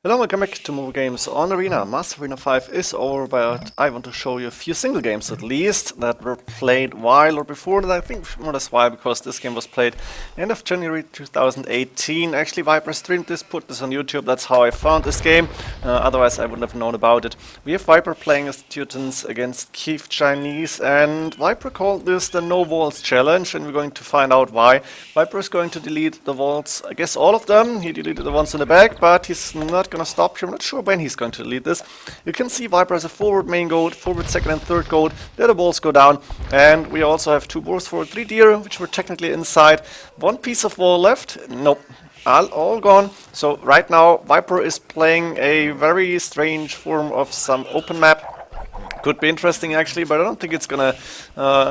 Hello, welcome back to Mobile Games on Arena. Master Arena 5 is over, but I want to show you a few single games at least that were played while or before that. I think more or less while, because this game was played end of January 2018. Actually, Viper streamed this, put this on YouTube. That's how I found this game. Otherwise, I wouldn't have known about it. We have Viper playing as Teutons against Keif Chinese, and Viper called this the No Walls Challenge, and we're going to find out why. Viper is going to delete the walls, I guess all of them. He deleted the ones in the back, but he's not gonna stop here. I'm not sure when he's going to delete this. You can see Viper has a forward main goat, forward second and third goat. There the walls go down, and we also have two boars for 3 deer, which were technically inside. One piece of wall left. Nope. All gone. So right now Viper is playing a very strange form of some open map. Could be interesting actually, but I don't think it's gonna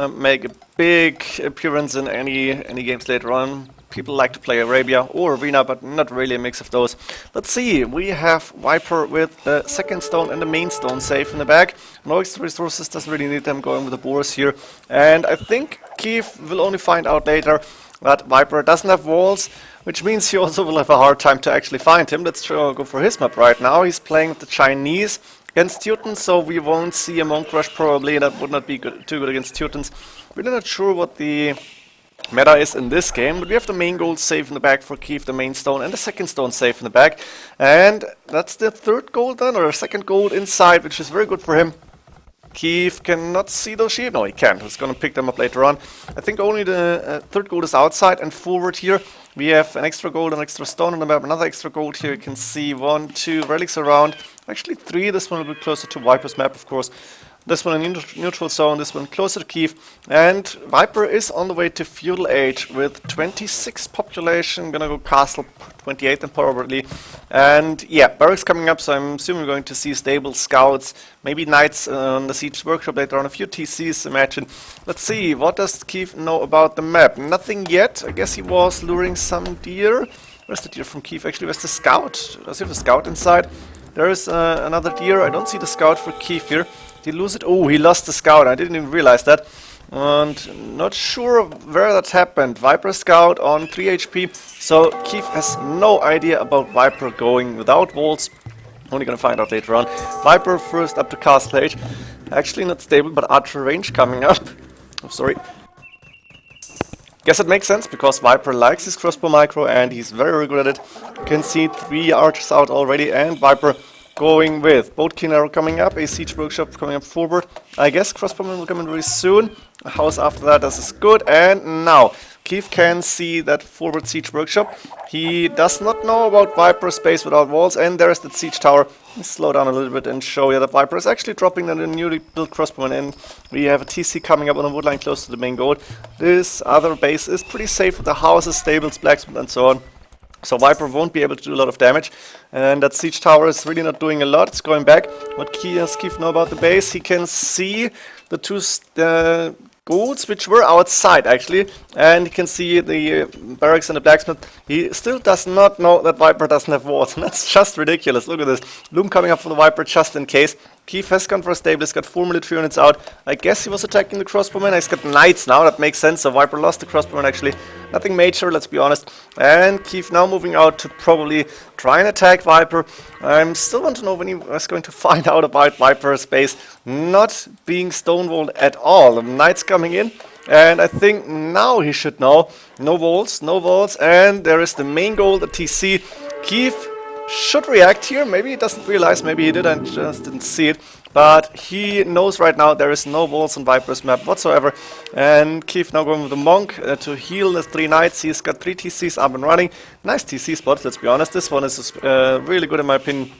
make a big appearance in any games later on. People like to play Arabia or Arena, but not really a mix of those. Let's see, we have Viper with the second stone and the main stone safe in the back. No extra resources, doesn't really need them, going with the boars here. And I think Keif will only find out later that Viper doesn't have walls, which means he also will have a hard time to actually find him. Let's go for his map right now. He's playing with the Chinese against Teutons, so we won't see a monk rush probably. That would not be too good against Teutons. Really not sure what the meta is in this game, but we have the main gold safe in the back for Keif, the main stone, and the second stone safe in the back. And that's the third gold then, or second gold inside, which is very good for him. Keif cannot see those sheep. No, he can't. He's going to pick them up later on. I think only the third gold is outside, and forward here we have an extra gold, an extra stone on the map, another extra gold here. You can see 1, 2 relics around. Actually 3. This one will be closer to Viper's map, of course. This one in neutral zone, this one closer to Keif. And Viper is on the way to feudal age with 26 population. Gonna go castle 28 then probably. And yeah, barracks coming up, so I'm assuming we're going to see stable scouts, maybe knights on the siege workshop later on, a few TCs, imagine. Let's see, what does Keif know about the map? Nothing yet. I guess he was luring some deer. Where's the deer from Keif actually? Where's the scout? Does he have a scout inside? There is another deer. I don't see the scout for Keif here. Did he lose it? Oh, he lost the scout. I didn't even realize that. And not sure where that happened. Viper scout on 3 HP. So Keif has no idea about Viper going without walls. Only gonna find out later on. Viper first up to castle age. Actually not stable, but archer range coming up. Oh, sorry. Guess it makes sense, because Viper likes his crossbow micro and he's very good at it. You can see 3 archers out already, and Viper going with boat king arrow coming up, a siege workshop coming up forward. I guess crossbowman will come in very soon. A house after that, this is good. And now Keif can see that forward siege workshop. He does not know about Viper space without walls, and there's the siege tower. Let's slow down a little bit and show you that Viper is actually dropping the newly built crossbowman in. We have a TC coming up on a woodline close to the main goat. This other base is pretty safe with the houses, stables, blacksmith and so on. So Viper won't be able to do a lot of damage, and that siege tower is really not doing a lot. It's going back. What does Keif know about the base? He can see the 2 goats, which were outside actually, and he can see the barracks and the blacksmith. He still does not know that Viper doesn't have walls, and that's just ridiculous. Look at this. Loom coming up for the Viper just in case. Keif has gone for a stable, he's got 4 military units out. I guess he was attacking the crossbowman. He's got knights now, that makes sense. So Viper lost the crossbowman actually. Nothing major, let's be honest. And Keif now moving out to probably try and attack Viper. I still want to know when he was going to find out about Viper's base not being stonewalled at all. The knights coming in, and I think now he should know. No walls, and there is the main goal, the TC. Keif should react here. Maybe he doesn't realize, maybe he did and just didn't see it. But he knows right now there is no walls on Viper's map whatsoever. And Keif now going with the monk to heal the 3 knights. He's got 3 TCs up and running. Nice TC spot, let's be honest. This one is really good in my opinion.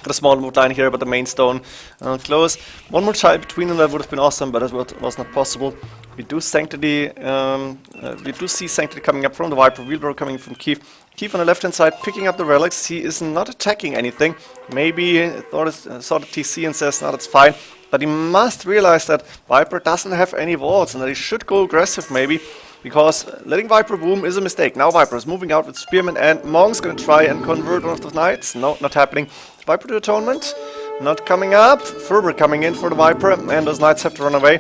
Got a small wood line here, but the main stone close. One more child between them, that would have been awesome, but it was not possible. We do sanctity. We do see sanctity coming up from the Viper. Wheelbarrow coming from Keif. Keif on the left hand side picking up the relics. He is not attacking anything. Maybe he saw the TC and says, no, that's fine. But he must realize that Viper doesn't have any walls and that he should go aggressive maybe, because letting Viper boom is a mistake. Now Viper is moving out with Spearman, and Monk's going to try and convert one of the knights. No, not happening. Viper to atonement. Not coming up. Ferber coming in for the Viper, and those knights have to run away.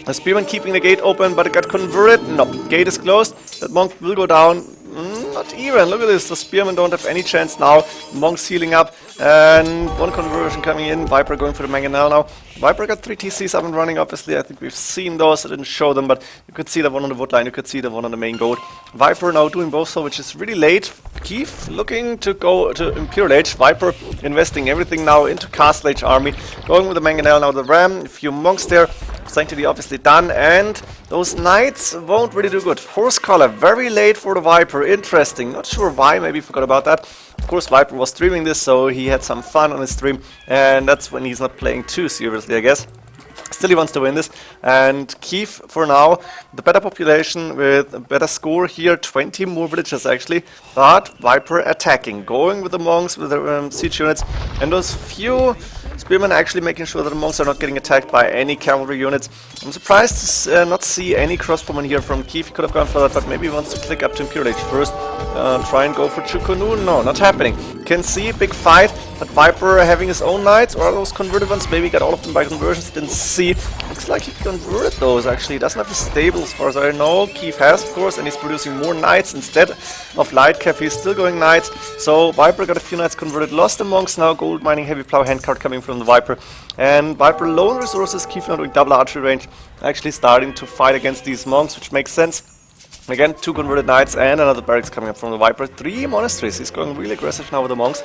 The Spearman keeping the gate open, but it got converted. No, gate is closed. That monk will go down. not even. Look at this, the Spearmen don't have any chance now. Monks healing up, and one conversion coming in. Viper going for the Mangonel now. Viper got 3 TCs up and running, obviously. I think we've seen those. I didn't show them, but you could see the one on the wood line, you could see the one on the main gold. Viper now doing both, so which is really late. Keif looking to go to Imperial Age. Viper investing everything now into Castle Age army. Going with the Mangonel now, the Ram, a few monks there. Sanctity obviously done, and those knights won't really do good. Horse collar very late for the Viper, interesting. Not sure why, maybe forgot about that. Of course, Viper was streaming this, so he had some fun on his stream, and that's when he's not playing too seriously, I guess. Still he wants to win this, and Keif for now, the better population with a better score here, 20 more villages actually, but Viper attacking, going with the monks, with the siege units, and those few spearmen actually making sure that the monks are not getting attacked by any cavalry units. I'm surprised to not see any crossbowmen here from Keif. He could have gone for that, but maybe he wants to click up to Imperial Age first, try and go for Chukunu. No, not happening. Can see big fight, but Viper having his own knights, or those converted ones, maybe got all of them by conversions, didn't see. Looks like he converted those actually. He doesn't have the stable as far as I know. Keif has, of course, and he's producing more knights instead of light cav. He's still going knights. So Viper got a few knights converted, lost the monks now. Gold mining, heavy plow, handcart coming from the Viper. And Viper low on resources. Keif now doing double archery range, actually starting to fight against these monks, which makes sense. Again, 2 converted knights and another barracks coming up from the Viper. 3 monasteries. He's going really aggressive now with the monks.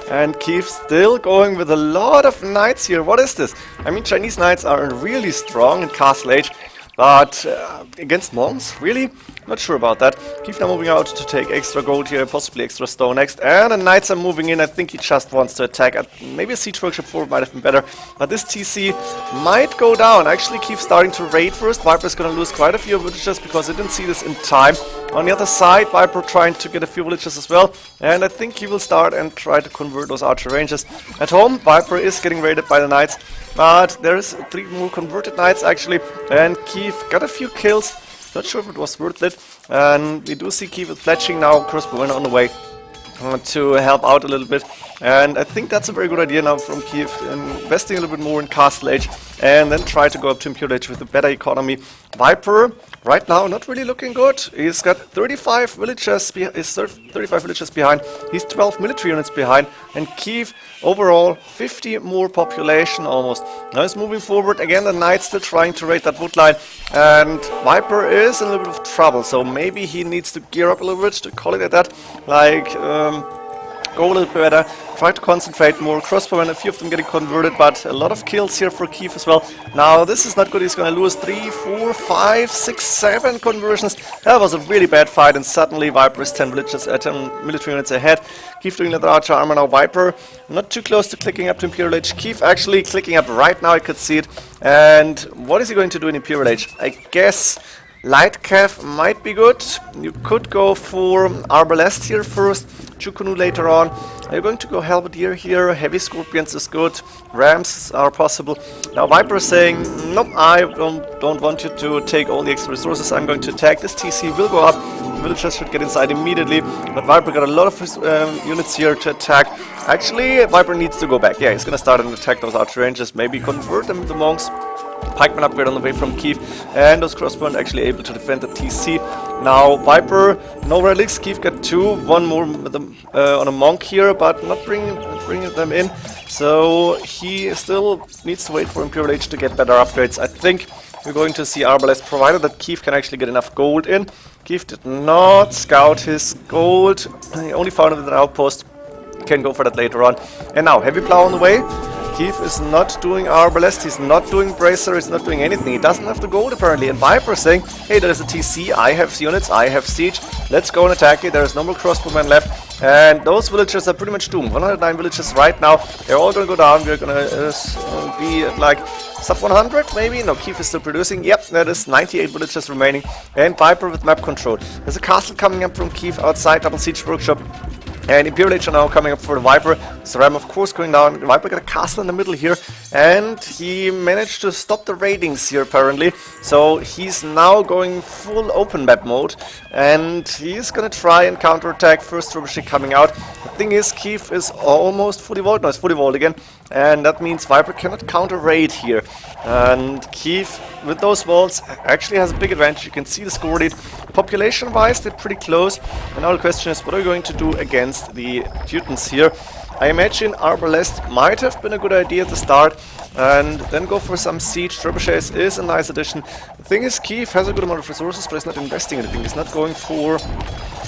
And Keif still going with a lot of knights here. What is this? I mean, Chinese knights are really strong in Castle Age, but against monks? Really? Not sure about that. Keif now moving out to take extra gold here, possibly extra stone next. And the knights are moving in. I think he just wants to attack. Maybe a siege workshop 4 might have been better. But this TC might go down. Actually, Keif starting to raid first. Viper's going to lose quite a few villages because he didn't see this in time. On the other side, Viper trying to get a few villages as well. And I think he will start and try to convert those archer ranges. At home, Viper is getting raided by the knights. But there is 3 more converted knights actually. And Keif got a few kills. Not sure if it was worth it, and we do see Keif with fletching now, crossbowmen on the way to help out a little bit, and I think that's a very good idea now from Keif, investing a little bit more in Castle Age, and then try to go up to Imperial Age with a better economy. Viper, right now, not really looking good. He's got 35 villages, 35 villages behind, he's 12 military units behind, and Keif, overall, 50 more population almost. Now he's moving forward, again the knights still trying to raid that wood line, and Viper is in a little bit of trouble, so maybe he needs to gear up a little bit, to call it at that, like, go a little bit better, try to concentrate more. Crossbowmen, a few of them getting converted, but a lot of kills here for Keif as well. Now this is not good, he's going to lose 3, 4, 5, 6, 7 conversions. That was a really bad fight, and suddenly Viper is 10 villages, 10 military units ahead. Keif doing the archer armor now. Viper not too close to clicking up to Imperial Age. Keif actually clicking up right now, I could see it. And what is he going to do in Imperial Age? I guess light cav might be good. You could go for Arbalest here first, Chukunu later on. Are you going to go Halberdier here? Heavy Scorpions is good. Rams are possible. Now Viper is saying, nope, I don't want you to take all the extra resources. I'm going to attack. This TC will go up. Villagers should get inside immediately. But Viper got a lot of units here to attack. Actually, Viper needs to go back. Yeah, he's going to start and attack those archer ranges. Maybe convert them to monks. Pikeman upgrade on the way from Keif, and those crossbows actually able to defend the TC. Now Viper, no relics. Keif got 2, 1 more with on a monk here, but not bringing them in. So he still needs to wait for Imperial Age to get better upgrades. I think we're going to see Arbalest, provided that Keif can actually get enough gold in. Keif did not scout his gold. He only found it with an outpost. Can go for that later on. And now heavy plow on the way. Keif is not doing Arbalest, he's not doing Bracer, he's not doing anything. He doesn't have the gold apparently. And Viper is saying, hey, there is a TC, I have units, I have siege, let's go and attack it. There is no more crossbowmen left. And those villagers are pretty much doomed. 109 villages right now, they're all going to go down. We're going to be at like sub 100 maybe? No, Keif is still producing. Yep, that is 98 villages remaining. And Viper with map control. There's a castle coming up from Keif outside, double siege workshop. And Imperial Age are now coming up for the Viper. Saram, of course, going down. The Viper got a castle in the middle here. And he managed to stop the raidings here, apparently. So he's now going full open map mode. And he's going to try and counterattack. First trebuchet coming out. The thing is, Keif is almost fully walled. No, it's fully walled again. And that means Viper cannot counter raid here. And Keif with those walls actually has a big advantage. You can see the score lead. Population-wise, they're pretty close. And now the question is, what are we going to do against the Teutons here? I imagine Arbalest might have been a good idea at the start, and then go for some siege. Trebuchets is a nice addition. The thing is, Keif has a good amount of resources, but he's not investing anything. He's not going for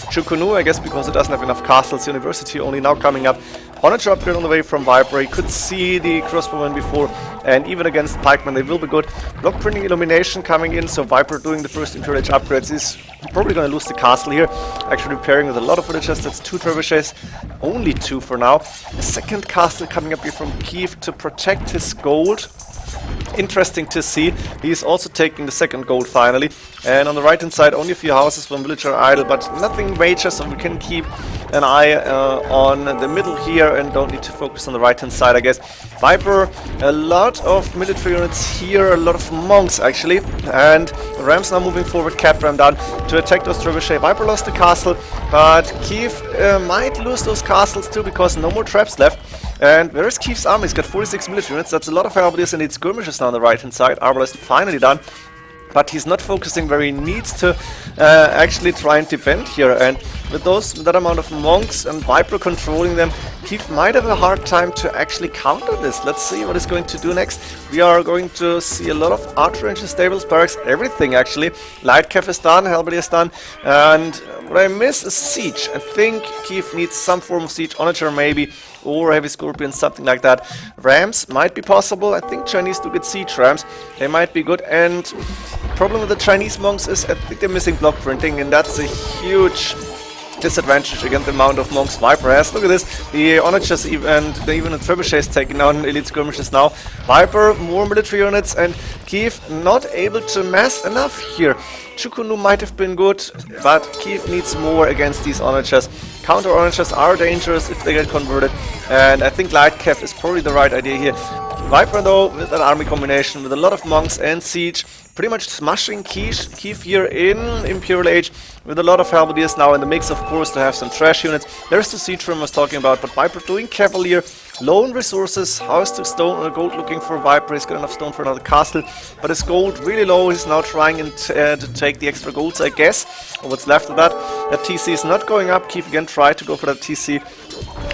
Chukunu, I guess because it doesn't have enough castles. University only now coming up. Onager upgrade on the way from Viper. He could see the crossbowmen before, and even against pikemen they will be good. Block printing illumination coming in, so Viper doing the first Imperial Age upgrades is probably going to lose the castle here. Actually repairing with a lot of villagers. That's 2 trebuchets, only 2 for now. A second castle coming up here from Keif to protect his gold. Interesting to see. He's also taking the second gold finally. And on the right hand side only a few houses, 1 villager idle, but nothing major, so we can keep an eye on the middle here and don't need to focus on the right hand side, I guess. Viper, a lot of military units here, a lot of monks actually, and Rams now moving forward, Cat Ram down to attack those trebuchet. Viper lost the castle, but Keif might lose those castles too because no more traps left. And where is Keif's army? He's got 46 military units, that's a lot of halberdiers and it's skirmishes now on the right hand side. Arbalest finally done. But he's not focusing where he needs to actually try and defend here. And with that amount of monks and Viper controlling them, Keif might have a hard time to actually counter this. Let's see what he's going to do next. We are going to see a lot of archer ranges, stables, barracks, everything actually. Light Cav is done, halberdier is done, and what I miss is siege. I think Keif needs some form of siege, onager maybe, or heavy scorpions, something like that. Rams might be possible. I think Chinese do get siege rams. They might be good. And problem with the Chinese monks is I think they're missing block printing, and that's a huge disadvantage against the amount of monks Viper has. Look at this, the onagers and even the trebuchets taking down elite skirmishes now. Viper, more military units, and Keif not able to mass enough here. Chukunu might have been good, but Keif needs more against these onagers. Counter onagers are dangerous if they get converted, and I think Light Cav is probably the right idea here. Viper though, with an army combination with a lot of monks and siege, pretty much smashing Keif here in Imperial Age with a lot of halberdiers now in the mix, of course, to have some trash units. There's the siege room I was talking about, but Viper doing Cavalier, lone resources, house to stone, gold looking for Viper. He's got enough stone for another castle, but his gold really low. He's now trying to take the extra golds, I guess, or what's left of that. That TC is not going up. Keif again tried to go for that TC.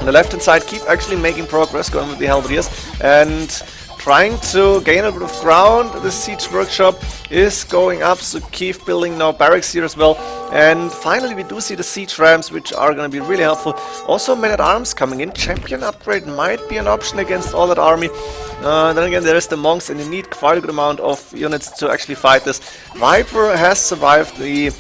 On the left hand side, Keif actually making progress, going with the halberdiers and trying to gain a bit of ground. The siege workshop is going up, so Keif building now barracks here as well. And finally we do see the siege rams, which are going to be really helpful. Also men-at-arms coming in. Champion upgrade might be an option against all that army. Then again, there is the monks, and you need quite a good amount of units to actually fight this. Viper has survived the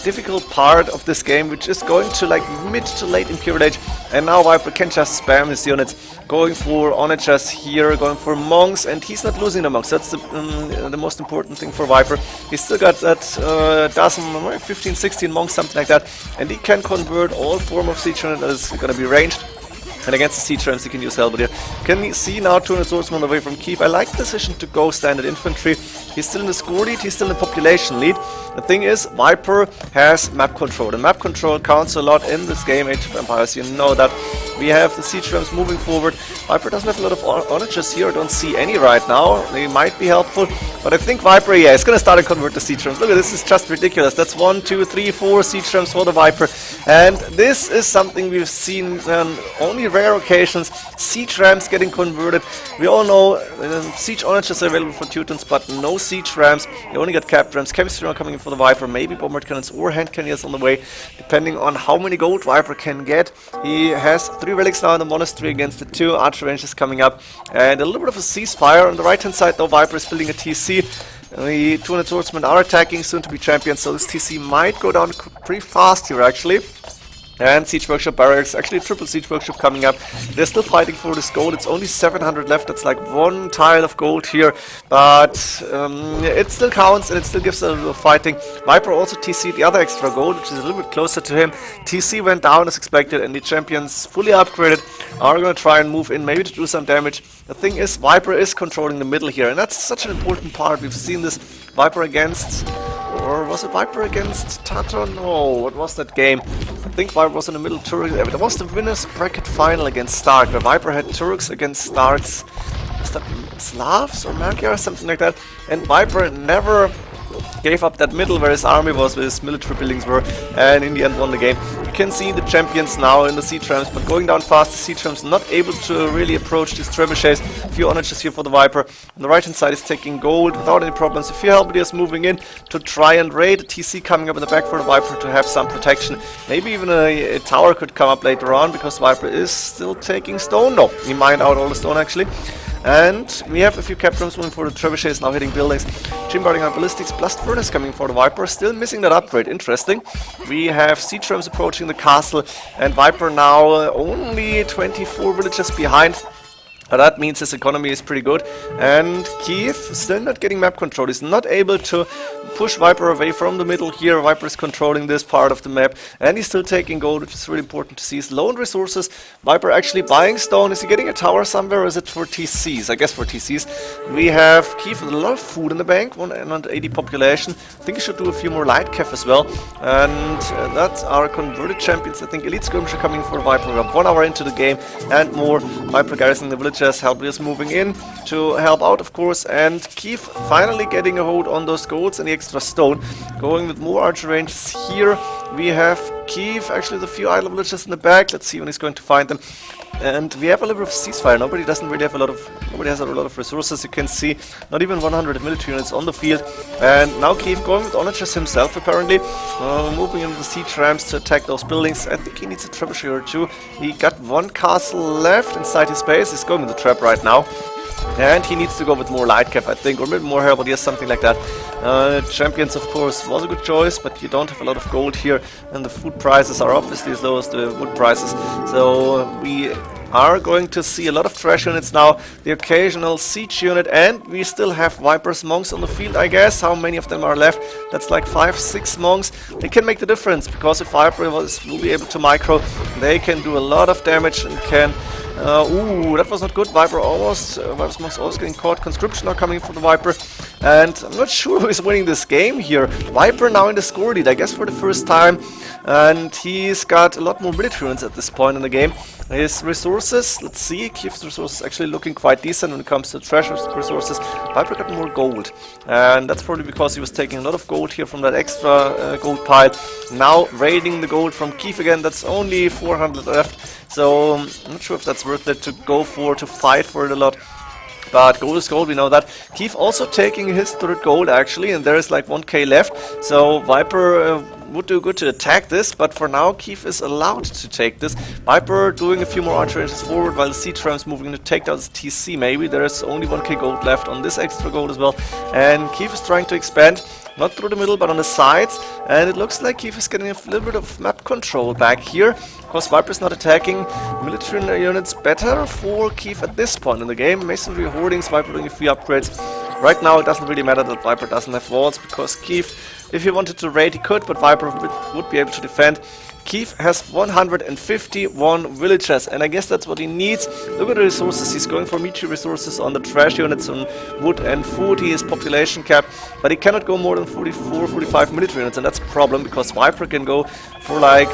difficult part of this game, which is going to like mid to late Imperial Age, and now Viper can just spam his units, going for onagers here, going for monks, and he's not losing the monks. That's the most important thing for Viper. He's still got that dozen, 15, 16 monks, something like that, and he can convert all form of siege unit that is going to be ranged. And against the siege rams, he can use halberdier. Can you see now 200 swordsmen away from Keif? I like the decision to go standard infantry. He's still in the score lead, he's still in the population lead. The thing is, Viper has map control. And map control counts a lot in this game, Age of Empires. You know that. We have the siege rams moving forward. Viper doesn't have a lot of onagers here. I don't see any right now. They might be helpful. But I think Viper, yeah, is going to start to convert the siege rams. Look at this, is just ridiculous. That's 1, 2, 3, 4 siege rams for the Viper. And this is something we've seen on only rare occasions. Siege rams getting converted. We all know siege onagers are available for Teutons, but no siege rams. You only get cap rams. Chemistry now coming in for the Viper. Maybe bombard cannons or hand cannons on the way, depending on how many gold Viper can get. He has 3 relics now in the monastery against the 2 archer ranges coming up, and a little bit of a ceasefire. On the right hand side though, Viper is building a TC. The 200 swordsmen are attacking, soon to be champions, so this TC might go down pretty fast here actually. And Siege Workshop Barracks, actually triple Siege Workshop coming up. They're still fighting for this gold. It's only 700 left. That's like 1 tile of gold here. But it still counts and it still gives a little fighting. Viper also TC'd the other extra gold, which is a little bit closer to him. TC went down as expected, and the champions, fully upgraded, are going to try and move in, maybe to do some damage. The thing is, Viper is controlling the middle here, and that's such an important part. We've seen this Viper against... Or was it Viper against Tato? No, what was that game? I think Viper was in the middle Turk. There was the winners bracket final against Stark, where Viper had Turks against Starks. is that Slavs or Magyars, something like that. And Viper never gave up that middle where his army was, where his military buildings were, and in the end won the game. You can see the champions now in the siege trams, but going down fast, the siege trams not able to really approach these trebuchets. A few onages here for the Viper. On the right hand side is taking gold without any problems. A few halberdiers moving in to try and raid. A TC coming up in the back for the Viper to have some protection. Maybe even a tower could come up later on, because Viper is still taking stone. No, he mined out all the stone actually. And we have a few cap drums moving for the trebuchets, now hitting buildings. Bombarding on ballistics, blast furnace coming for the Viper, still missing that upgrade, interesting. We have siege trams approaching the castle, and Viper now only 24 villages behind. That means his economy is pretty good, and Keif still not getting map control. He's not able to push Viper away from the middle here. Viper is controlling this part of the map, and he's still taking gold, which is really important to see. He's low on resources. Viper actually buying stone. Is he getting a tower somewhere, or is it for TCs? I guess for TCs. We have Keif with a lot of food in the bank, 180 population. I think he should do a few more light kef as well, and that's our converted champions. I think Elite Skirmisher coming for Viper. We're 1 hour into the game, and more. Viper garrisoning the village. Halberdiers moving in to help out, of course, and Keif finally getting a hold on those golds and the extra stone. Going with more archer ranges here. We have Keif, actually with a few idle villagers in the back. Let's see when he's going to find them. And we have a little bit of ceasefire. Nobody has a lot of resources. You can see not even 100 military units on the field. And now Keif going with onagers himself apparently, moving into the siege rams to attack those buildings. I think he needs a trebuchet or two. He got one castle left inside his base. He's going with the trap right now. And he needs to go with more light cap, I think, or maybe more halberdiers, something like that. Champions, of course, was a good choice, but you don't have a lot of gold here, and the food prices are obviously as low as the wood prices. So we are going to see a lot of trash units now, the occasional siege unit, and we still have Vipers monks on the field, I guess. How many of them are left? That's like 5-6 monks. They can make the difference, because if Viper will be able to micro, they can do a lot of damage and can... ooh, that was not good. Viper almost, Viper's monks almost getting caught. Conscription are coming for the Viper, and I'm not sure who is winning this game here. Viper now in the score lead, I guess for the first time, and he's got a lot more military units at this point in the game. His resources, let's see, Keif's resources actually looking quite decent when it comes to treasure resources. Viper got more gold, and that's probably because he was taking a lot of gold here from that extra gold pile. Now raiding the gold from Keif again. That's only 400 left, so I'm not sure if that's worth it to go for, to fight for it a lot. But gold is gold, we know that. Keif also taking his third gold actually, and there is like 1k left, so Viper would do good to attack this, but for now Keif is allowed to take this. Viper doing a few more archer ranges forward, while the siege rams moving to take down this TC maybe. There is only 1k gold left on this extra gold as well, and Keif is trying to expand. Not through the middle, but on the sides, and it looks like Keif is getting a little bit of map control back here. Of course, Viper's not attacking military units better for Keif at this point in the game. Masonry hoardings, Viper doing a few upgrades. Right now, it doesn't really matter that Viper doesn't have walls, because Keif, if he wanted to raid, he could, but Viper would be able to defend. Keif has 151 villagers, and I guess that's what he needs. Look at the resources. He's going for meteor resources on the trash units, on wood and food. He is population capped, but he cannot go more than 44, 45 military units, and that's a problem, because Viper can go for like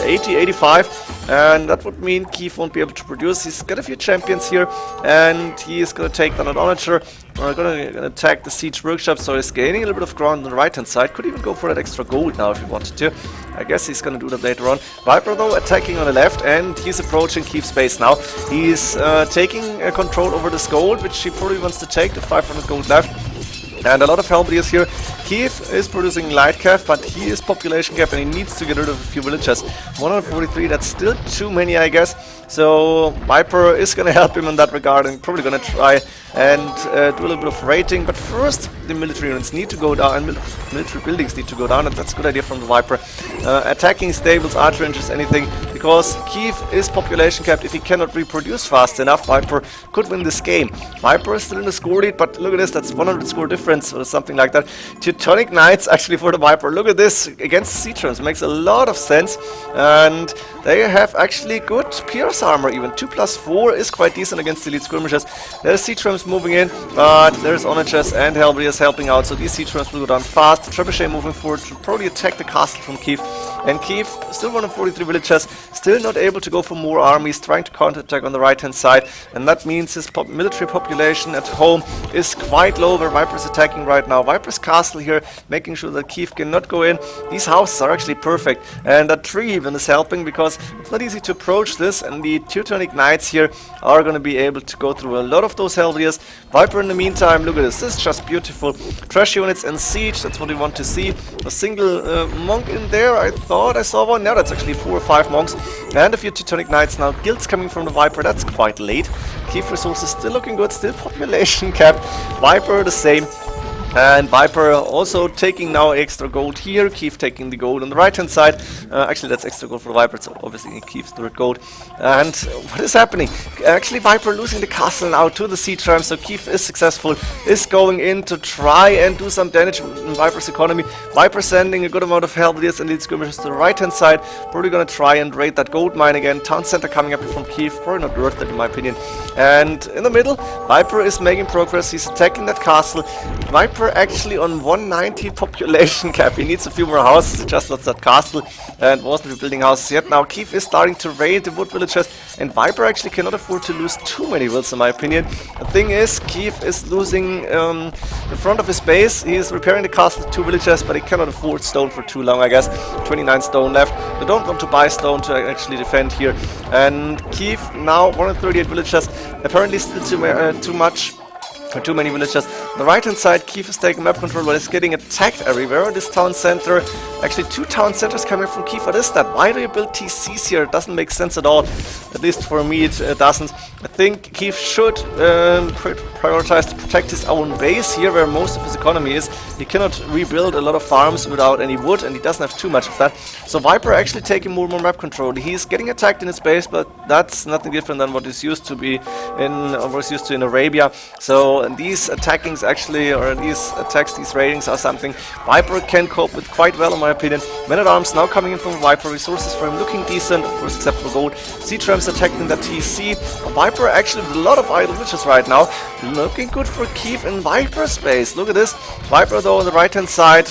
80, 85, and that would mean Keif won't be able to produce. He's got a few champions here, and he is going to take down an onager. We're gonna attack the siege workshop, so he's gaining a little bit of ground on the right hand side. Could even go for that extra gold now if he wanted to. I guess he's gonna do that later on. Viper though attacking on the left, and he's approaching Keif's base now. He's taking control over this gold, which he probably wants to take, the 500 gold left. And a lot of halberdiers here. Keif is producing light calf, but he is population cap and he needs to get rid of a few villagers. 143, that's still too many, I guess. So Viper is going to help him in that regard, and probably going to try and do a little bit of raiding. But first, the military units need to go down, and military buildings need to go down, and that's a good idea from the Viper. Attacking stables, archer ranges, anything, because Keif is population capped. If he cannot reproduce fast enough, Viper could win this game. Viper is still in the score lead, but look at this, that's 100 score difference or something like that. Teutonic Knights actually for the Viper. Look at this against siege trams, makes a lot of sense, and they have actually good pierce armor. Even 2+4 is quite decent against the elite skirmishers. There's siege trams moving in, but there's onagers and halberdiers helping out, so these siege trams will go down fast. The trebuchet moving forward to probably attack the castle from Keif, and Keif still 143 villagers. still not able to go for more armies, trying to counterattack on the right hand side, and that means his military population at home is quite low where Viper is attacking right now. Viper's castle here, making sure that Keif cannot go in. These houses are actually perfect, and that tree even is helping because it's not easy to approach this, and the Teutonic Knights here are going to be able to go through a lot of those Helviers. Viper in the meantime, look at this is just beautiful. Trash units and siege, that's what we want to see. A single monk in there, I thought I saw one. Now that's actually 4 or 5 monks. And a few Teutonic Knights now. Guilds coming from the Viper, that's quite late. Keif resources still looking good, still population capped. Viper the same. And Viper also taking now extra gold here. Keif taking the gold on the right hand side. Actually that's extra gold for Viper, so obviously Keif's third gold. And what is happening? Actually Viper losing the castle now to the siege ram, so Keif is successful, is going in to try and do some damage in Viper's economy. Viper sending a good amount of Helviers and lead skirmishers to the right hand side. Probably gonna try and raid that gold mine again. Town center coming up from Keif, probably not worth it in my opinion. And in the middle, Viper is making progress, he's attacking that castle. Viper actually on 190 population cap. He needs a few more houses, he just lost that castle and wasn't rebuilding houses yet. Now Keif is starting to raid the wood villagers, and Viper actually cannot afford to lose too many wills in my opinion. The thing is, Keif is losing the front of his base. He is repairing the castle with 2 villagers, but he cannot afford stone for too long, I guess. 29 stone left. They don't want to buy stone to actually defend here. And Keif now 138 villagers, apparently still too much. Too many villagers. On the right hand side, Keif is taking map control, but it's getting attacked everywhere. This town center, actually 2 town centers coming from Keif. What is that? Why do you build TCs here? It doesn't make sense at all. At least for me it doesn't. I think Keif should prioritize to protect his own base here where most of his economy is. He cannot rebuild a lot of farms without any wood, and he doesn't have too much of that. So Viper actually taking more and more map control. He's getting attacked in his base, but that's nothing different than what is used to be in, or was used to in Arabia. So these attackings actually, or these attacks, these raidings are something Viper can cope with quite well in my opinion. Men-at-Arms now coming in from Viper, resources for him looking decent, of course except for gold. Siege rams attacking that TC. Viper actually with a lot of idle witches right now. Looking good for Keif in Viper space. Look at this. Viper though on the right hand side,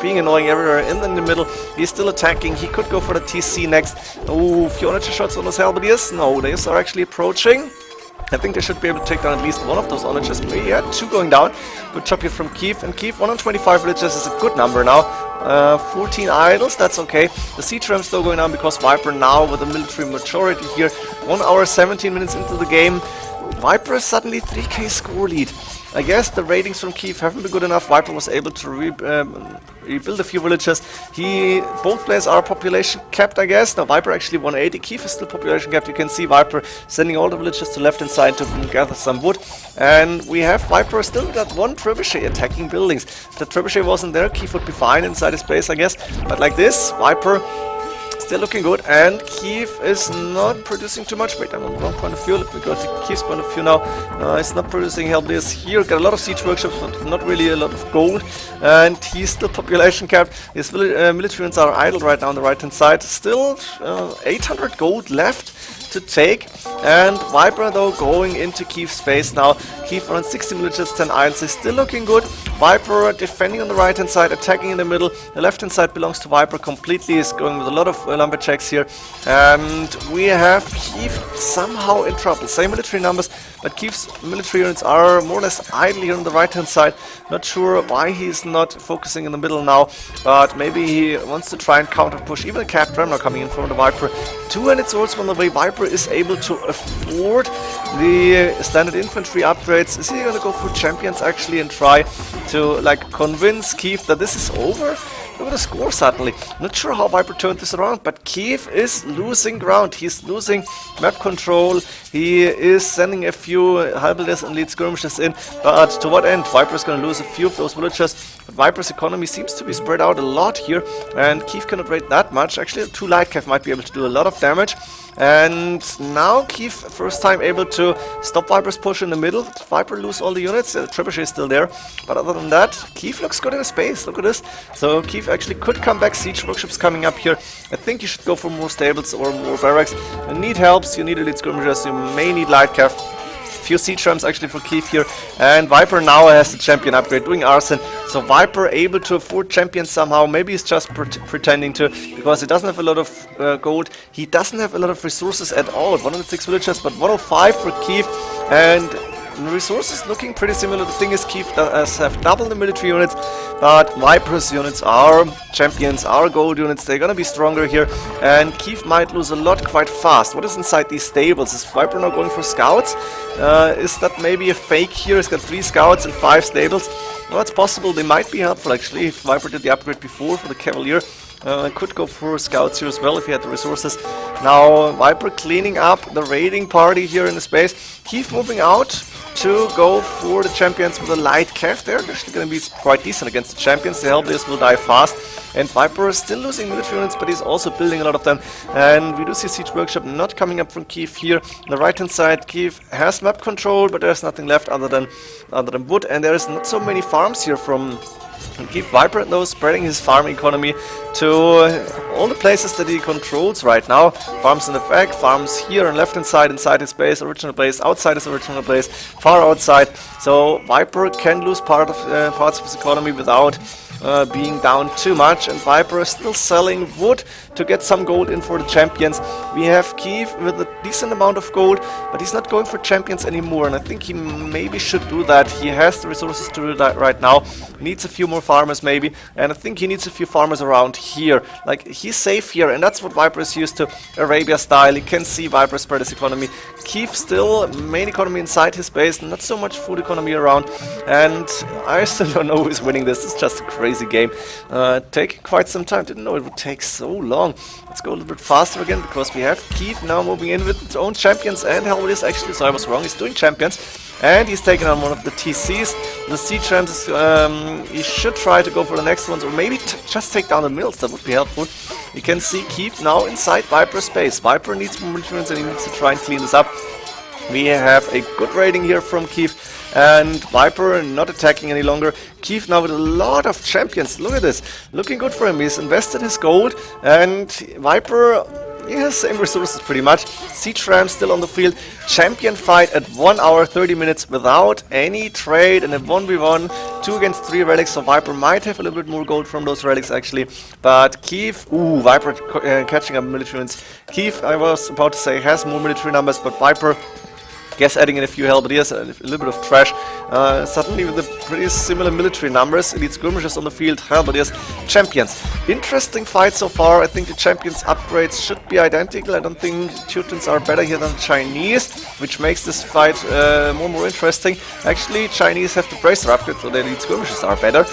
being annoying everywhere. In the middle, he's still attacking. He could go for the TC next. Oh, few onager shots on those Halberdiers. No, they are actually approaching. I think they should be able to take down at least one of those onagers. Maybe, yeah, 2 going down. Good job here from Keif. And Keif, 125 villagers is a good number now. 14 idols, that's okay. The siege rams still going down because Viper now with a military majority here. 1 hour 17 minutes into the game. Viper is suddenly 3k score lead. I guess the ratings from Keif haven't been good enough. Viper was able to rebuild a few villages. Both players are population capped, I guess. Now Viper actually 180. Keif is still population capped. You can see Viper sending all the villages to left hand side to gather some wood. And we have Viper still got 1 trebuchet attacking buildings. If the trebuchet wasn't there, Keif would be fine inside his base, I guess. But like this, Viper still looking good, and Keif is not producing too much. Wait, I'm on the wrong point of view. Let me go to Keif's point of view now. It's not producing Helbliers here. Got a lot of siege workshops, but not really a lot of gold. And he's still population capped. His military units are idle right now on the right hand side. Still 800 gold left to take. And Viper though going into Keif's space now. Keif around 60 villages, 10 islands is still looking good. Viper defending on the right hand side, attacking in the middle. The left hand side belongs to Viper completely. Is going with a lot of lumberjacks here. And we have Keif somehow in trouble. Same military numbers, but Keif's military units are more or less idle here on the right hand side. Not sure why he's not focusing in the middle now, but maybe he wants to try and counter push. Even a capped ram now coming in from the Viper. 200 swords on the way. Viper is able to afford the standard infantry upgrades. Is he gonna go for champions actually and try to like convince Keif that this is over? Look at the score suddenly. Not sure how Viper turned this around, but Keif is losing ground. He's losing map control. He is sending a few halberdiers and lead skirmishes in. But to what end? Viper is going to lose a few of those villagers. But Viper's economy seems to be spread out a lot here. And Keif cannot raid that much. Actually, 2 light Keif might be able to do a lot of damage. And now Keif, first time able to stop Viper's push in the middle. Viper lose all the units. The trebuchet is still there. But other than that, Keif looks good in his space. Look at this. So Keif actually could come back. Siege workshops coming up here. I think you should go for more stables or more barracks. You need helps. You need elite skirmishers. You may need light Keif. Few siege rams actually for Keif here, and Viper now has the champion upgrade, doing arson, So Viper able to afford champions somehow. Maybe he's just pretending to, because he doesn't have a lot of gold. He doesn't have a lot of resources at all. 106 villagers, but 105 for Keif. And resources looking pretty similar. The thing is, Keif does have double the military units, but Viper's units are champions, are gold units. They're gonna be stronger here, and Keif might lose a lot quite fast. What is inside these stables? Is Viper now going for scouts? Is that maybe a fake here? He's got 3 scouts and 5 stables. Well, it's possible. They might be helpful actually. If Viper did the upgrade before for the Cavalier, could go for scouts here as well if he had the resources. Now Viper cleaning up the raiding party here in the space. Keif moving out to go for the champions with a light Keif. They're actually going to be quite decent against the champions. The Hellbears will die fast. And Viper is still losing military units, but he's also building a lot of them. And we do see Siege Workshop not coming up from Keif here. On the right hand side, Keif has map control, but there's nothing left other than wood. And there's not so many farms here from Keif. Viper though spreading his farm economy to all the places that he controls right now. Farms in the back, farms here on left hand side inside his base, original base, outside his original base, far outside. So Viper can lose parts of his economy without being down too much, and Viper is still selling wood to get some gold in for the champions. We have Keif with a decent amount of gold, but he's not going for champions anymore, and I think he maybe should do that. He has the resources to do that right now. He needs a few more farmers maybe, and I think he needs a few farmers around here. Like, he's safe here, and that's what Viper is used to, Arabia style. You can see Viper spread his economy. Keif still main economy inside his base, not so much food economy around, and I still don't know who's winning this. It's just a crazy game. Taking quite some time. Didn't know it would take so long. Let's go a little bit faster again, because we have Keif now moving in with its own champions, and Hellbears actually, so I was wrong, he's doing champions. And he's taking on one of the TCs. The siege rams, he should try to go for the next ones, or maybe just take down the mills. That would be helpful. You can see Keif now inside Viper's space. Viper needs more military and he needs to try and clean this up. We have a good rating here from Keif, and Viper not attacking any longer. Keif now with a lot of champions. Look at this. Looking good for him. He's invested his gold, and Viper, yeah, same resources pretty much. Siege Ram still on the field. Champion fight at 1 hour 30 minutes without any trade, and a 1v1, 2 against 3 relics. So Viper might have a little bit more gold from those relics actually. But Keif, ooh, Viper catching up military units. Keif, I was about to say, has more military numbers, but Viper, guess adding in a few Hellbears, a little bit of trash. Suddenly with the pretty similar military numbers, elite skirmishers on the field, Hellbears, champions. Interesting fight so far. I think the champions upgrades should be identical. I don't think Teutons are better here than Chinese, which makes this fight more interesting. Actually, Chinese have the bracer upgrade, so their elite skirmishers are better.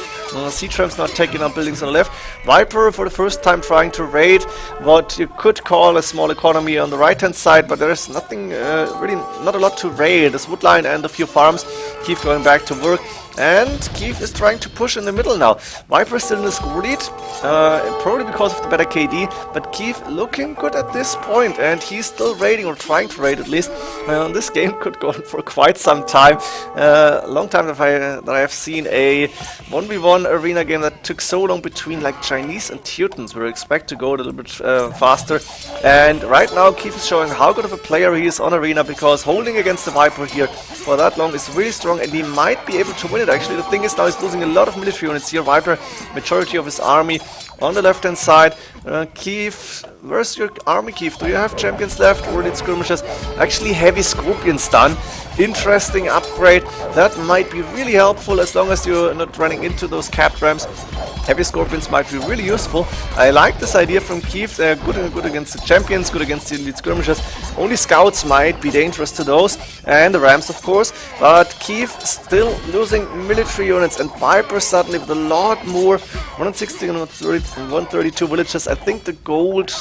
Siege Ram's not taking on buildings on the left. Viper for the first time trying to raid what you could call a small economy on the right hand side, but there is nothing, really not a lot to raid. There's woodline and a few farms. Keif going back to work, and Keif is trying to push in the middle now. Viper is still in the score lead, probably because of the better KD, but Keif looking good at this point, and he's still raiding, or trying to raid at least. This game could go on for quite some time. Long time that I have seen a 1v1 arena game that took so long between like Chinese and Teutons. We expect to go a little bit faster, and right now Keif is showing how good of a player he is on arena, because holding against the Viper here for that long is really strong, and he might be able to win it actually. The thing is, now he's losing a lot of military units here. Viper, majority of his army on the left hand side. Keif, where's your army, Keif? Do you have champions left, or did skirmishers? Actually, heavy scorpions done. Interesting upgrade. That might be really helpful as long as you're not running into those capped rams. Heavy scorpions might be really useful. I like this idea from Keif. They're good against the champions, good against the elite skirmishers. Only scouts might be dangerous to those, and the rams of course. But Keif still losing military units, and Viper suddenly with a lot more, 160 and 132 villages. I think the gold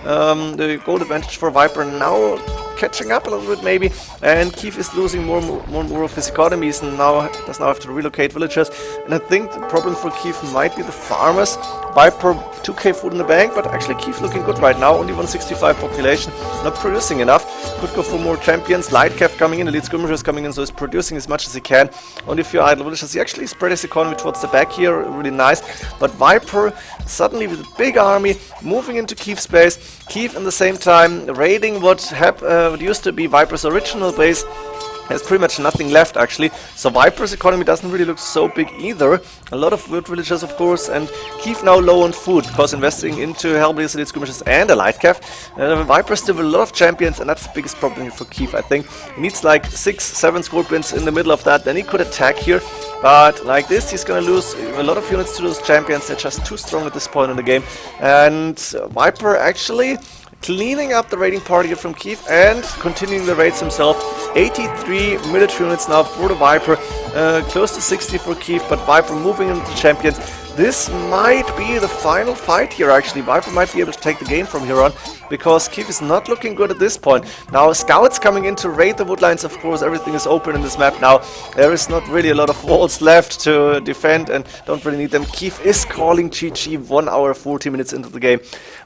advantage for Viper now catching up a little bit maybe, and Keif is losing more and more of his economies, and does now have to relocate villagers. And I think the problem for Keif might be the farmers. Viper 2k food in the bank, but actually Keif looking good right now. Only 165 population, not producing enough. Could go for more champions. Light Keif coming in, elite skirmishers coming in, so he's producing as much as he can. Only a few idle villagers. He actually spread his economy towards the back here, really nice. But Viper suddenly with a big army moving into Keif's base. Keif in the same time raiding what used to be Viper's original base. There's pretty much nothing left actually, so Viper's economy doesn't really look so big either. A lot of wood villagers of course, and Keif now low on food because investing into Hellblazer Elite Skirmishes and a Light Cav. Viper still with a lot of champions, and that's the biggest problem here for Keif, I think. He needs like 6-7 Scorpions in the middle of that, then he could attack here. But like this, he's gonna lose a lot of units to those champions. They're just too strong at this point in the game. And Viper actually cleaning up the raiding party here from Keif and continuing the raids himself. 83 military units now for the Viper, close to 60 for Keif, but Viper moving into the champions. This might be the final fight here actually. Viper might be able to take the game from here on, because Keif is not looking good at this point. Now scouts coming in to raid the woodlines, of course, everything is open in this map now. There is not really a lot of walls left to defend and don't really need them. Keif is calling GG 1 hour 40 minutes into the game.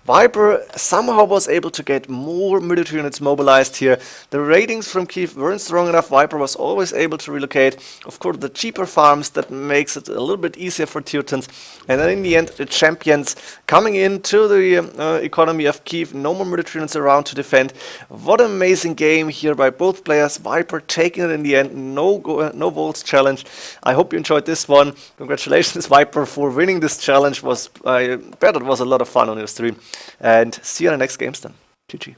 Viper somehow was able to get more military units mobilized here. The ratings from Keif weren't strong enough. Viper was always able to relocate. Of course, the cheaper farms, that makes it a little bit easier for Teutons. And then in the end, the champions coming into the economy of Keif. No more military units around to defend. What an amazing game here by both players. Viper taking it in the end. No votes challenge. I hope you enjoyed this one. Congratulations, Viper, for winning this challenge. I bet it was a lot of fun on your stream. And see you in the next games then. GG.